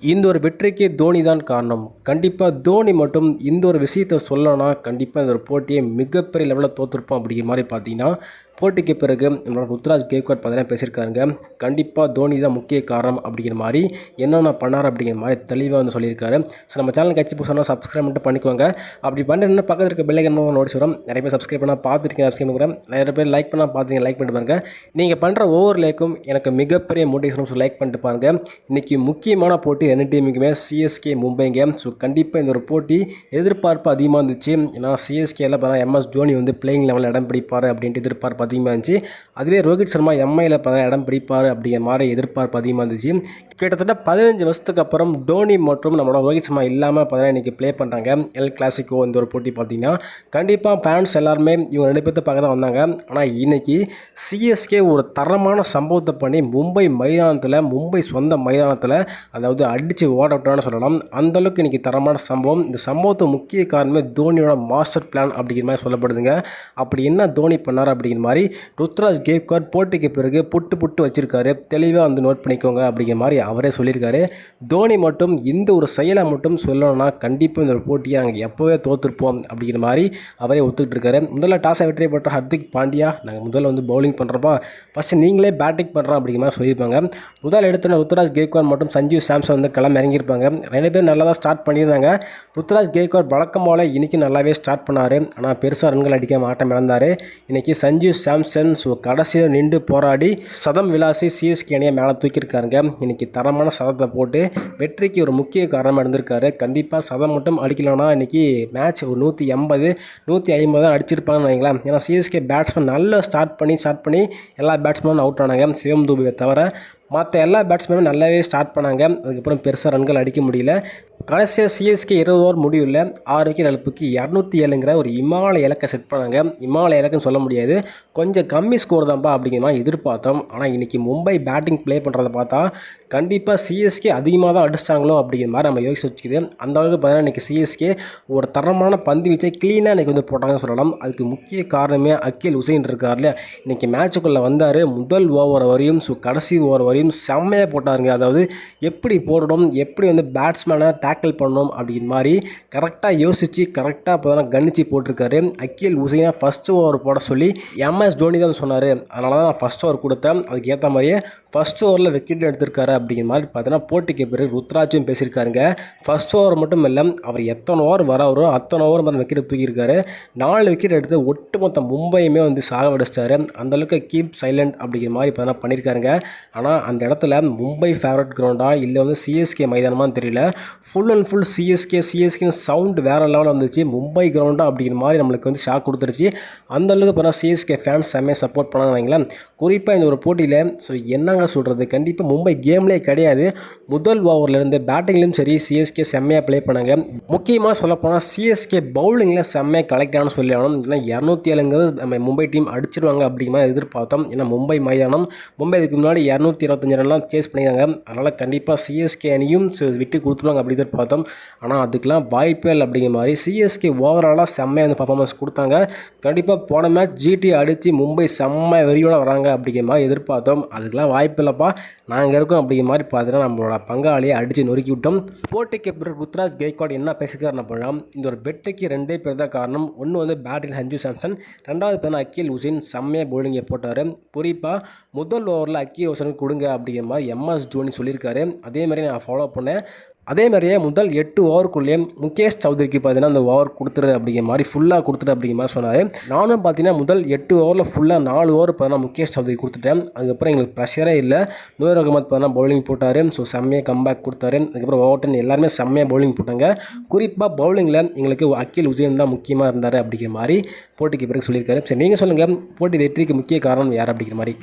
இந்த ஒரு வெற்றிக்கு தோனி தான் காரணம். கண்டிப்பாக தோனி மட்டும் இந்த ஒரு விஷயத்த சொல்லணும்னா, கண்டிப்பாக இந்த ஒரு போட்டியை மிகப்பெரிய லெவலில் தோற்றுருப்போம் அப்படிங்கிற மாதிரி பார்த்தீங்கன்னா, போட்டிக்கு பிறகு நம்மளோட ருத்ராஜ் கேக்வாட் பார்த்தீங்கன்னா பேசியிருக்காருங்க. கண்டிப்பாக தோனி தான் முக்கிய காரணம் அப்படிங்கிற மாதிரி, என்னென்ன பண்ணார் அப்படிங்கிற மாதிரி தெளிவாக வந்து சொல்லியிருக்காரு. ஸோ நம்ம சேனல் கட்சி புதுசாக சப்ஸ்கிரைப் மட்டும் பண்ணிக்கோங்க. அப்படி பண்ணுறதுன்னா பக்கத்தில் இருக்க பெல் ஐக்கான் நோட்டிஸ் வரும். நிறைய பேர் சப்ஸ்கிரைப் பண்ணால் பார்த்துருக்கேன், சப்ஸ்கிரைப் பண்ணுறேன். நிறைய பேர் லைக் பண்ணால் பார்த்துருக்கேன், லைக் பண்ணிட்டு பாருங்க. நீங்கள் பண்ணுற ஒவ்வொரு லைக்கும் எனக்கு மிகப்பெரிய மோட்டிவேஷன். லைக் பண்ணிட்டு பாருங்க. இன்றைக்கி முக்கியமான போட்டி ரெண்டு டீமுக்குமே சிஎஸ்கே மும்பைங்க. ஸோ கண்டிப்பாக இந்த ஒரு போட்டி எதிர்பார்ப்பு அதிகமாக இருந்துச்சு. ஏன்னா சிஎஸ்கேல பார்த்தா எம்எஸ் தோனி வந்து பிளேயிங் லெவலில் இடம் பிடிப்பார் அப்படின்ட்டு எதிர்பார்ப்பு அதிகமாக இருந்துச்சு. அதுவே ரோஹித் சர்மா எம்ஐயில் பார்த்தா இடம் பிடிப்பார் அப்படிங்கிற மாதிரி எதிர்பார்ப்பு அதிகமாக இருந்துச்சு. கிட்டத்தட்ட 15 வருஷத்துக்கு அப்புறம் தோனி மற்றும் நம்மளோட ரோஹித் சர்மா இல்லாமல் பார்த்தீங்கன்னா இன்றைக்கி ப்ளே பண்ணுறாங்க எல் கிளாசிக்கோ. இந்த ஒரு போட்டி பார்த்தீங்கன்னா கண்டிப்பாக ஃபேன்ஸ் எல்லாருமே இவங்க ரெண்டு பேர்த்து பார்க்க தான் வந்தாங்க. ஆனால் இன்றைக்கி சிஎஸ்கே ஒரு தரமான சம்பவத்தை பண்ணி மும்பை மைதானத்தில், மும்பை சொந்த மைதானத்தில் அதாவது அடித்து ஓடட்டான்னு சொல்லலாம். அந்தளவுக்கு இன்றைக்கி தரமான சம்பவம். இந்த சம்பவத்துக்கு முக்கிய காரணமே தோனியோட மாஸ்டர் பிளான் அப்படிங்கிற மாதிரி சொல்லப்படுதுங்க. அப்படி என்ன தோனி பண்ணார் அப்படிங்கிற மாதிரி ருத்ராஜ் கேக்வாட் போட்டிக்கு பிறகு புட்டு வச்சிருக்காரு. தெளிவாக வந்து நோட் பண்ணிக்கோங்க அப்படிங்கிற மாதிரி அவரே சொல்லியிருக்காரு. தோனி மட்டும் இந்த ஒரு செயலை மட்டும் சொல்லணும்னா கண்டிப்பாக இந்த ஒரு போட்டியை நாங்கள் எப்போவே தோற்றுருப்போம் அப்படிங்கிற மாதிரி அவரே ஒத்துக்கிட்டு இருக்காரு. முதல்ல டாஸை வெற்றி பெற்ற ஹர்திக் பாண்டியா, நாங்கள் முதல்ல வந்து பவுலிங் பண்ணுறப்பா, ஃபஸ்ட்டு நீங்களே பேட்டிங் பண்ணுறோம் அப்படிங்கிற மாதிரி சொல்லியிருப்பாங்க. முதல் எடுத்துன ருத்ராஜ் கேக்வாட் மற்றும் சஞ்சீவ் சாம்சன் வந்து கிளம்ப இறங்கியிருப்பாங்க. ரெண்டு பேரும் நல்லா தான் ஸ்டார்ட் பண்ணியிருந்தாங்க. ருத்ராஜ் கேக்வாட் வழக்கம் போல் இன்றைக்கி நல்லாவே ஸ்டார்ட் பண்ணார். ஆனால் பெருசாக ரன்கள் அடிக்க ஆட்டம் இழந்தார். இன்றைக்கி சஞ்சீவ் சாம்சன் கடைசியில் நின்று போராடி சதம் விளாசி சிஎஸ்கே அணியை மேலே தூக்கியிருக்காருங்க. இன்றைக்கி தரமான சதத்தை போட்டு வெற்றிக்கு ஒரு முக்கிய காரணமாக இருந்திருக்காரு. கண்டிப்பாக சதம் மட்டும் அடிக்கலன்னா இன்றைக்கி மேட்ச் ஒரு 180 150 தான் அடிச்சிருப்பாங்கன்னு வைங்களேன். ஏன்னா சிஎஸ்கே பேட்ஸ்மேன் நல்லா ஸ்டார்ட் பண்ணி எல்லா பேட்ஸ்மேனும் அவுட் ஆனாங்க. சிவம் தூபியை தவிர மற்ற எல்லா பேட்ஸ்மேனும் நல்லாவே ஸ்டார்ட் பண்ணாங்க. அதுக்கப்புறம் பெருசாக ரன்கள் அடிக்க முடியல. கடைசியாக சிஎஸ்கே 20 ஓவர் முடிவில் 6 விக்கெட் இழப்புக்கு 207ங்கிற ஒரு இமாலய இலக்கை செட் பண்ணாங்க. இமாலய இலக்குன்னு சொல்ல முடியாது, கொஞ்சம் கம்மி ஸ்கோர் தான்ப்பா அப்படிங்கிற மாதிரி எதிர்பார்த்தோம். ஆனால் இன்றைக்கி மும்பை பேட்டிங் ப்ளே பண்ணுறத பார்த்தா கண்டிப்பாக சிஎஸ்கே அதிகமாக தான் அடிச்சிட்டாங்களோ அப்படிங்கிற மாதிரி நம்ம யோசிச்சு வச்சுக்குது. அந்த அளவுக்கு பார்த்தீங்கன்னா இன்றைக்கி சிஎஸ்கே ஒரு தரமான பந்து வீச்சை க்ளீனாக இன்றைக்கி வந்து போட்டாங்கன்னு சொல்லலாம். அதுக்கு முக்கிய காரணமே அக்கீல் உசைன் இருக்கார் இல்லையா. இன்றைக்கி மேட்சுக்குள்ளே வந்தார். முதல் ஓவர் வரையும் கடைசி ஓவர் வரையும் செம்மையாக போட்டாருங்க. அதாவது எப்படி போடணும், எப்படி வந்து பேட்ஸ்மேனை டேக்கிள் பண்ணணும் அப்படிங்கிற மாதிரி கரெக்டாக யோசித்து கரெக்டாக இப்போ தான் கணிச்சு போட்டிருக்காரு. அக்கீல் உசைனை ஃபஸ்ட்டு ஓவர் போட சொல்லி எம்எஸ் தோனி தான் சொன்னார். அதனால தான் நான் ஃபஸ்ட் ஓவர் கொடுத்தேன். அதுக்கு ஏற்ற மாதிரியே ஃபஸ்ட் ஓவரில் விக்கெட் எடுத்திருக்காரு அப்படிங்கிற மாதிரி பார்த்தீங்கன்னா போட்டிக்கு பிறகு ருத்ராஜும் பேசியிருக்காருங்க. ஃபஸ்ட் ஓவர் மட்டும் இல்லை, அவர் எத்தனை ஓவர் வராரோ அத்தனை ஓவர் வந்து விக்கெட் தூக்கியிருக்காரு. 4 விக்கெட் எடுத்து ஒட்டுமொத்த மும்பையுமே வந்து சாகடிச்சிட்டாரு. அந்தளவுக்கு கீப் சைலண்ட் அப்படிங்கிற மாதிரி பார்த்தீங்கன்னா பண்ணியிருக்காருங்க. ஆனால் அந்த இடத்துல மும்பை ஃபேவரட் கிரவுண்டா இல்லை வந்து சிஎஸ்கே மைதானமானு தெரியல. Full and full CSK sound வேறு லெவலில் வந்துச்சு. மும்பை கிரவுண்டா அப்படிங்கிற மாதிரி நம்மளுக்கு வந்து ஷாக் கொடுத்துருச்சு. அந்தளவுக்கு பார்த்தா சிஎஸ்கே ஃபேன்ஸ் செம்மையாக சப்போர்ட் பண்ணாங்க வைங்களேன். குறிப்பாக இந்த ஒரு போட்டியில் என்னங்க சொல்கிறது, கண்டிப்பாக மும்பை கேம்லேயே கிடையாது. முதல் ஓவர்லேருந்து பேட்டிங்லேயும் சரி சிஎஸ்கே செம்மையாக ப்ளே பண்ணாங்க. முக்கியமாக சொல்லப்போனால் சிஎஸ்கே பவுலிங்கில் செம்மையாக கலெக்டானு சொல்லி ஆகணும். ஏன்னா 207ங்கிறது நம்ம மும்பை டீம் அடிச்சிருவாங்க அப்படிங்கிற மாதிரி எதிர்பார்த்தோம். ஏன்னா மும்பை மைதானம், மும்பை இதுக்கு முன்னாடி 225 ரன்லாம் சேஸ் பண்ணியிருக்காங்க. அதனால் கண்டிப்பாக சிஎஸ்கே அணியும் விட்டு கொடுத்துருவாங்க அப்படி எதிர்பார்த்தோம். ஆனால் அதுக்கெலாம் வாய்ப்பே இல்லை அப்படிங்கிற மாதிரி சிஎஸ்கே ஓவராலாக செம்மையாக வந்து பர்ஃபார்மன்ஸ் கொடுத்தாங்க. கண்டிப்பாக போன மேட்ச் ஜிடி அடித்து மும்பை செம்ம வெறியோட வராங்க அப்படிங்கிற மாதிரி எதிர்பார்த்தோம். அதுக்கெலாம் வாய்ப்பு இல்லைப்பா, நாங்கள் இருக்கோம் அப்படிங்கிற மாதிரி பார்த்தீங்கன்னா நம்மளோட பங்காளியை அடித்து நொறுக்கி விட்டோம். போட்டிக்கு பிறகு ருத்ராஜ் கேக்வாட் என்ன பேசிக்கிறார் பண்ணலாம். இந்த ஒரு வெற்றிக்கு 2 பேர் தான் காரணம். ஒன்று வந்து பேட்டில் சஞ்சீவ் சாம்சன், 2வது பேர் அக்கீல் உசைன் செம்மையாக பவுலிங்கை போட்டார். குறிப்பாக முதல் ஓவரில் அக்கீல் உசைனுக்கு கொடுங்க அப்படிங்கிற மாதிரி எம்எஸ் தோனி சொல்லியிருக்காரு. அதே மாதிரி நான் ஃபாலோ பண்ணேன். அதே மாதிரியே முதல் 8 ஓவருக்குள்ளேயே முகேஷ் சௌத்ரிக்கு பார்த்தீங்கன்னா அந்த ஓவர் கொடுத்துரு அப்படிங்கிற மாதிரி ஃபுல்லாக கொடுத்துட்டு அப்படிங்கிற மாதிரி சொன்னார். நானும் பார்த்தீங்கன்னா முதல் 8 ஓவரில் ஃபுல்லாக 4 ஓவர் பார்த்தீங்கன்னா முகேஷ் சௌத்ரி கொடுத்துட்டேன். அதுக்கப்புறம் எங்களுக்கு ப்ரெஷரே இல்லை. நூர் அகமத் பார்த்தீங்கன்னா பவுலிங் போட்டார். ஸோ செம்மையாக கம்பேக் கொடுத்தாரு. அதுக்கப்புறம் ஓவர்டன் எல்லாருமே செம்மையாக பவுலிங் போட்டாங்க. குறிப்பாக பவுலிங்கில் எங்களுக்கு அக்கீல் உசைன் தான் முக்கியமாக இருந்தார் அப்படிங்கிற மாதிரி போட்டிக்கு பிறகு சொல்லியிருக்காரு. சரி, நீங்கள் சொல்லுங்கள், போட்டி வெற்றிக்கு முக்கிய காரணம் யார் அப்படிங்கிற மாதிரி.